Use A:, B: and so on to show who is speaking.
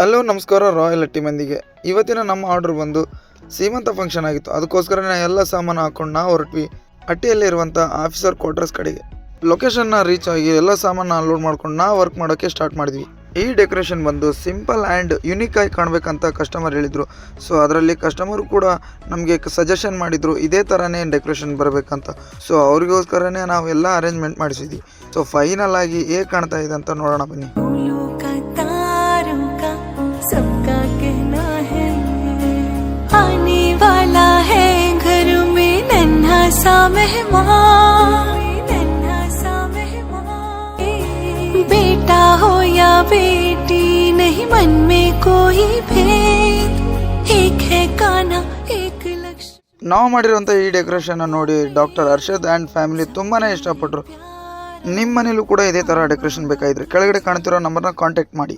A: Hello ನಮಸ್ಕಾರ royal ಮಂದಿಗೆ. ಇವತ್ತಿನ ನಮ್ಮ ಆರ್ಡರ್ ಬಂದು ಸೀಮಂತ ಫಂಕ್ಷನ್ ಆಗಿತ್ತು. ಅದಕ್ಕೋಸ್ಕರ ಎಲ್ಲ ಸಾಮಾನು ಹಾಕೊಂಡು ನಾವು ಹೊರಟ್ವಿ ಹಟ್ಟಿಯಲ್ಲಿರುವಂಥ ಆಫೀಸರ್ ಕ್ವಾರ್ಟರ್ಸ್ ಕಡೆಗೆ. ಲೊಕೇಶನ್ನ ರೀಚ್ ಆಗಿ ಎಲ್ಲ ಸಾಮಾನು ಅನ್ಲೋಡ್ ಮಾಡ್ಕೊಂಡು ನಾವು ವರ್ಕ್ ಮಾಡೋಕ್ಕೆ ಸ್ಟಾರ್ಟ್ ಮಾಡಿದ್ವಿ. ಈ ಡೆಕೋರೇಷನ್ ಬಂದು ಸಿಂಪಲ್ ಆ್ಯಂಡ್ ಯುನೀಕ್ ಆಗಿ ಕಾಣಬೇಕಂತ ಕಸ್ಟಮರ್ ಹೇಳಿದರು. ಸೊ ಅದರಲ್ಲಿ ಕಸ್ಟಮರು ಕೂಡ ನಮಗೆ ಸಜೆಷನ್ ಮಾಡಿದರು ಇದೇ ಥರನೇ ಡೆಕೋರೇಷನ್ ಬರಬೇಕಂತ. ಸೊ ಅವ್ರಿಗೋಸ್ಕರನೇ ನಾವು ಎಲ್ಲ ಅರೇಂಜ್ಮೆಂಟ್ ಮಾಡಿಸಿದ್ವಿ. ಸೊ ಫೈನಲ್ ಆಗಿ ಹೇಗೆ ಕಾಣ್ತಾ ಇದೆ ಅಂತ ನೋಡೋಣ ಬನ್ನಿ.
B: आने वाला है घर में नन्हा सा मेहमान, बेटा हो या बेटी नहीं मन में कोई भेद, एक है कान्हा एक लक्ष्य.
A: ನಾವು ಮಾಡಿರುವಂಥ ಈ ಡೆಕೋರೇಷನ್ ನೋಡಿ ಡಾಕ್ಟರ್ ಹರ್ಷದ್ ಆ್ಯಂಡ್ ಫ್ಯಾಮಿಲಿ ತುಂಬಾ ಇಷ್ಟಪಟ್ಟರು. ನಿಮ್ಮ ಮನೇಲೂ ಕೂಡ ಇದೇ ಥರ ಡೆಕೋರೇಷನ್ ಬೇಕಾಗಿದ್ರೆ ಕೆಳಗಡೆ ಕಾಣ್ತಿರೋ ನಂಬರ್ನ ಕಾಂಟ್ಯಾಕ್ಟ್ ಮಾಡಿ.